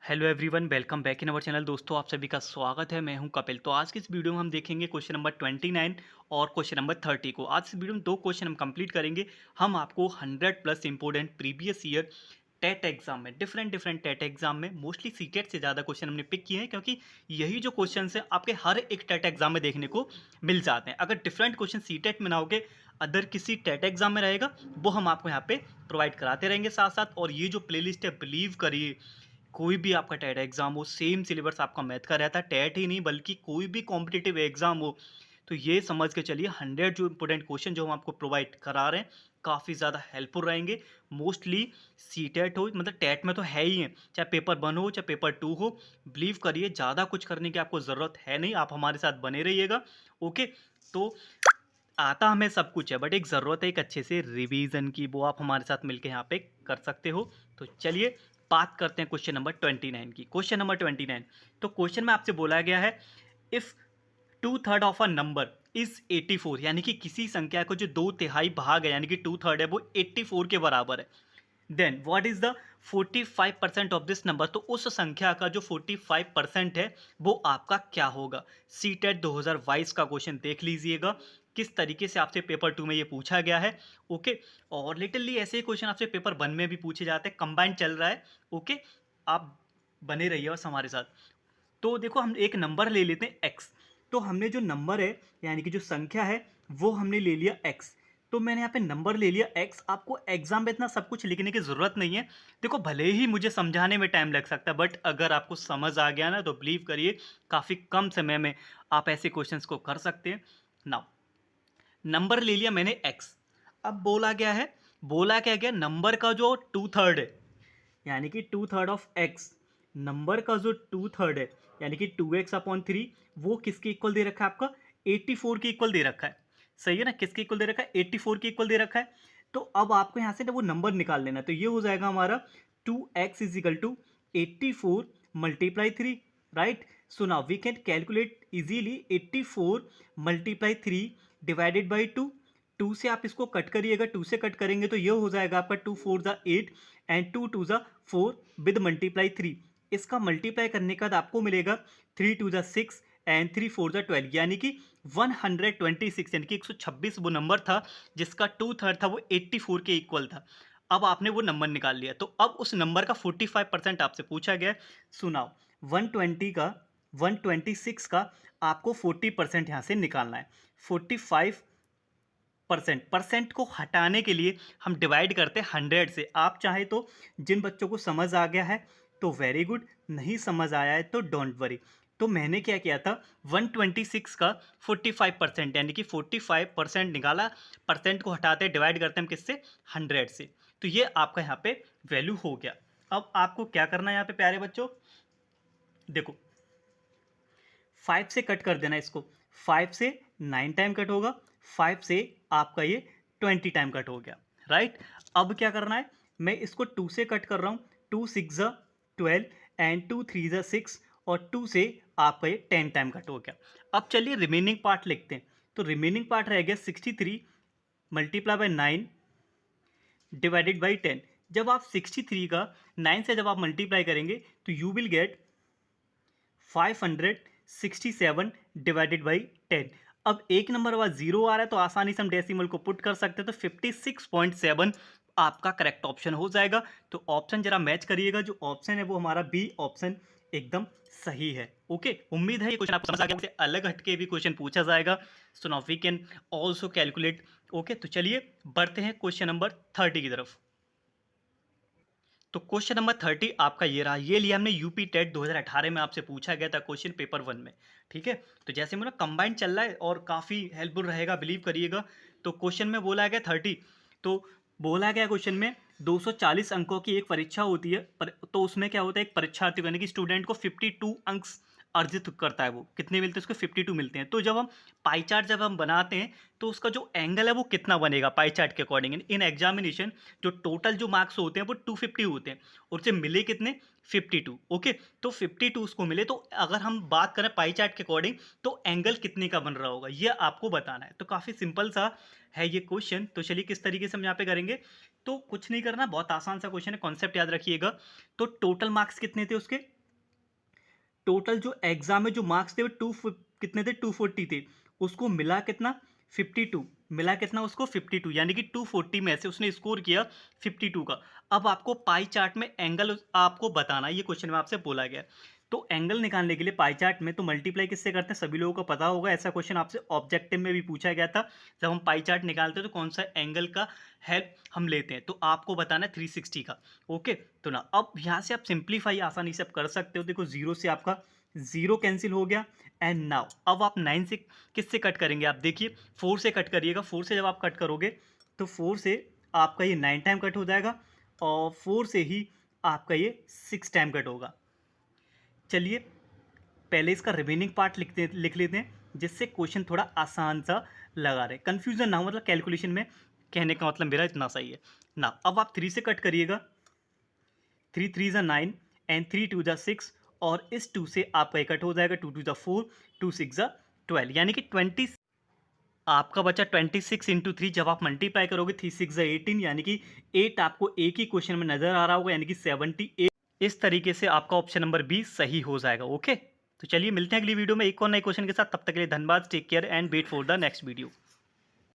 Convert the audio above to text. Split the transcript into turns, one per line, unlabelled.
Hello everyone, welcome back in our channel. दोस्तों, आप सभी का स्वागत है। मैं हूं कपिल। तो आज की इस वीडियो में हम देखेंगे क्वेश्चन नंबर 29 और क्वेश्चन नंबर 30 को। आज इस वीडियो में दो क्वेश्चन हम कंप्लीट करेंगे। हम आपको 100 plus important previous year TET exam में, डिफरेंट डिफरेंट टेट एग्जाम में, मोस्टली सीटेट से ज़्यादा क्वेश्चन हमने पिक किए हैं, क्योंकि यही जो क्वेश्चन है आपके हर एक टेट एग्जाम में देखने को मिल जाते हैं। अगर डिफरेंट क्वेश्चन सीटेट में ना होगे, अदर किसी टेट एग्जाम में रहेगा, वो हम आपको यहाँ पे प्रोवाइड कराते रहेंगे साथ साथ। और ये जो प्लेलिस्ट है, बिलीव करिए, कोई भी आपका टेट एग्ज़ाम हो, सेम सिलेबस आपका मैथ का रहता है। टेट ही नहीं, बल्कि कोई भी कॉम्पिटिटिव एग्ज़ाम हो, तो ये समझ के चलिए 100 जो इंपॉर्टेंट क्वेश्चन जो हम आपको प्रोवाइड करा रहे हैं, काफ़ी ज़्यादा हेल्पफुल रहेंगे। मोस्टली सी टेट हो, मतलब टेट में तो है ही है, चाहे पेपर 1 हो चाहे पेपर 2 हो। बिलीव करिए, ज़्यादा कुछ करने की आपको ज़रूरत है नहीं। आप हमारे साथ बने रहिएगा। ओके, तो आता हमें सब कुछ है, बट एक ज़रूरत है एक अच्छे से रिवीजन की, वो आप हमारे साथ मिलकर यहाँ पे कर सकते हो। तो चलिए बात करते हैं क्वेश्चन नंबर 29 की। क्वेश्चन नंबर 29, तो क्वेश्चन में आपसे बोला गया है, if 2/3 of a number is 84, यानी कि किसी संख्या को जो 2/3 भाग है, यानी कि 2/3 है, वो 84 के बराबर है, then what is the 45% of this number. तो उस संख्या का जो 45% है, वो आपका क्या होगा। सी टेट 2022 का क्वेश्चन देख लीजिएगा, किस तरीके से आपसे पेपर 2 में ये पूछा गया है। ओके, और लिटरली ऐसे ही क्वेश्चन आपसे पेपर 1 में भी पूछे जाते हैं। कंबाइंड चल रहा है। ओके, आप बने रहिए बस हमारे साथ। तो देखो, हम एक नंबर ले लेते हैं एक्स। तो हमने जो नंबर है, यानी कि जो संख्या है, वो हमने ले लिया एक्स। तो मैंने यहाँ पे नंबर ले लिया एक्स। आपको एग्जाम में इतना सब कुछ लिखने की ज़रूरत नहीं है। देखो, भले ही मुझे समझाने में टाइम लग सकता है, बट अगर आपको समझ आ गया ना, तो बिलीव करिए काफ़ी कम समय में आप ऐसे क्वेश्चंस को कर सकते हैं। नाउ, नंबर ले लिया मैंने एक्स। अब बोला गया है, बोला क्या गया, नंबर का जो 2/3 है, यानी कि 2/3 ऑफ एक्स, नंबर का जो 2/3 है, यानी कि 2x/3, वो किसके इक्वल दे रखा है आपका, 84 के इक्वल दे रखा है। सही है ना, किसके इक्वल दे रखा है, 84 के इक्वल दे रखा है। तो अब आपको यहाँ से ना वो नंबर निकाल लेना। तो ये हो जाएगा हमारा 2x is equal to 84 multiply 3, right. So now we can calculate easily 84 multiply 3 divided by 2। 2 से आप इसको कट करिएगा, 2 से कट करेंगे तो ये हो जाएगा आपका 2 4 ज़ा 8 एंड 2 2 ज़ा 4 विद मल्टीप्लाई 3। इसका मल्टीप्लाई करने के बाद आपको मिलेगा 3 2 ज़ा 6 एंड 3 4 ज़ा 12, यानी कि 126, यानी कि 126 वो नंबर था जिसका 2/3 था, वो 84 के इक्वल था। अब आपने वो नंबर निकाल लिया, तो अब उस नंबर का 45% आपसे पूछा गया है। सुनाओ, 120 का 126 का आपको 40% यहाँ से निकालना है। 45% परसेंट को हटाने के लिए हम डिवाइड करते हैं 100 से। आप चाहे तो, जिन बच्चों को समझ आ गया है तो वेरी गुड, नहीं समझ आया है तो डोंट वरी। तो मैंने क्या किया था, 126 का 45%, यानी कि 45% निकाला। परसेंट को हटाते डिवाइड करते हैं हम किससे, 100 से। तो ये आपका यहाँ पे वैल्यू हो गया। अब आपको क्या करना है यहाँ पे प्यारे बच्चों, देखो, 5 से कट कर देना इसको। 5 से 9 टाइम कट होगा, 5 से आपका ये 20 टाइम कट हो गया, राइट। अब क्या करना है, मैं इसको 2 से कट कर रहा हूँ। 2 6 ज़ा 12 एंड 2 3 ज़ा 6, और 2 से आपका ये 10 टाइम कट हो गया। अब चलिए रिमेनिंग पार्ट लिखते हैं। तो रिमेनिंग पार्ट रह गया 63 मल्टीप्लाई बाई 9 डिवाइडेड बाई 10। जब आप 63 का 9 से जब आप मल्टीप्लाई करेंगे, तो you will get 567 divided by 10। अब एक नंबर बाद जीरो आ रहा है, तो आसानी से हम डेसिमल को पुट कर सकते हैं। तो 56.7 आपका करेक्ट ऑप्शन हो जाएगा। तो ऑप्शन जरा मैच करिएगा, जो ऑप्शन है वो हमारा बी ऑप्शन एकदम सही है। ओके, उम्मीद है ये क्वेश्चन आपको समझ आ गया। मुझसे अलग हटके भी क्वेश्चन पूछा जाएगा, so now we can also calculate. Okay, तो चलिए बढ़ते हैं क्वेश्चन नंबर 30 की तरफ। तो क्वेश्चन नंबर 30 आपका ये रहा। ये लिया हमने यूपी टेट 2018 में, आपसे पूछा गया था क्वेश्चन पेपर 1 में। ठीक है, तो जैसे मेरा कंबाइंड चल रहा है और काफ़ी हेल्पफुल रहेगा, बिलीव करिएगा। तो क्वेश्चन में बोला गया 30, तो बोला गया क्वेश्चन में 240 अंकों की एक परीक्षा होती है, पर तो उसमें क्या होता है, एक परीक्षार्थी को, यानी कि स्टूडेंट को 52 अंक अर्जित करता है वो, कितने मिलते हैं उसको 52 मिलते हैं। तो जब हम पाई चार्ट जब हम बनाते हैं तो उसका जो एंगल है वो कितना बनेगा पाई चार्ट के अकॉर्डिंग। इन एग्जामिनेशन जो टोटल जो मार्क्स होते हैं वो 250 होते हैं और उसे मिले कितने 52। ओके, तो 52 उसको मिले, तो अगर हम बात करें पाई चार्ट के अकॉर्डिंग तो एंगल कितने का बन रहा होगा ये आपको बताना है। तो काफ़ी सिंपल सा है ये क्वेश्चन। तो चलिए किस तरीके से हम यहाँ पे करेंगे, तो कुछ नहीं करना, बहुत आसान सा क्वेश्चन है, कॉन्सेप्ट याद रखिएगा। तो टोटल मार्क्स कितने थे उसके, टोटल जो एग्जाम में जो मार्क्स थे वो कितने थे 240 थे, उसको मिला कितना 52, मिला कितना उसको 52, यानी कि 240 में से उसने स्कोर किया 52 का। अब आपको पाई चार्ट में एंगल आपको बताना है, ये क्वेश्चन में आपसे बोला गया है। तो एंगल निकालने के लिए पाई चार्ट में तो मल्टीप्लाई किससे करते हैं, सभी लोगों को पता होगा, ऐसा क्वेश्चन आपसे ऑब्जेक्टिव में भी पूछा गया था। जब हम पाई चार्ट निकालते हैं तो कौन सा एंगल का हेल्प हम लेते हैं, तो आपको बताना है 360 का। ओके, तो ना अब यहाँ से आप सिंप्लीफाई आसानी से आप कर सकते हो। देखो जीरो से आपका जीरो कैंसिल हो गया, एंड नाउ अब आप 9 से किससे कट करेंगे, आप देखिए 4 से कट करिएगा। 4 से जब आप कट करोगे तो 4 से आपका ये 9 टाइम कट हो जाएगा और 4 से ही आपका ये 6 टाइम कट होगा। चलिए पहले इसका रिमेनिंग पार्ट लिख लेते हैं, जिससे क्वेश्चन थोड़ा आसान सा लगा रहे, कंफ्यूजन ना हो, मतलब कैलकुलेशन में कहने का मतलब मेरा इतना सही है ना। अब आप 3 से कट करिएगा, 3 3 ज़ा 9 एंड 3 2 ज़ा 6, और इस 2 से आपका कट हो जाएगा, 2 2 ज़ा 4, 2 6 ज़ा 12, यानी कि 20 आपका बचा 26 इंटू 3। जब आप मल्टीप्लाई करोगे 3 6 ज़ा 18, यानी कि 8 आपको एक ही क्वेश्चन में नजर आ रहा होगा, यानी कि 78। इस तरीके से आपका ऑप्शन नंबर बी सही हो जाएगा। ओके, तो चलिए मिलते हैं अगली वीडियो में एक और नए क्वेश्चन के साथ। तब तक के लिए धन्यवाद, take care and wait for the next video.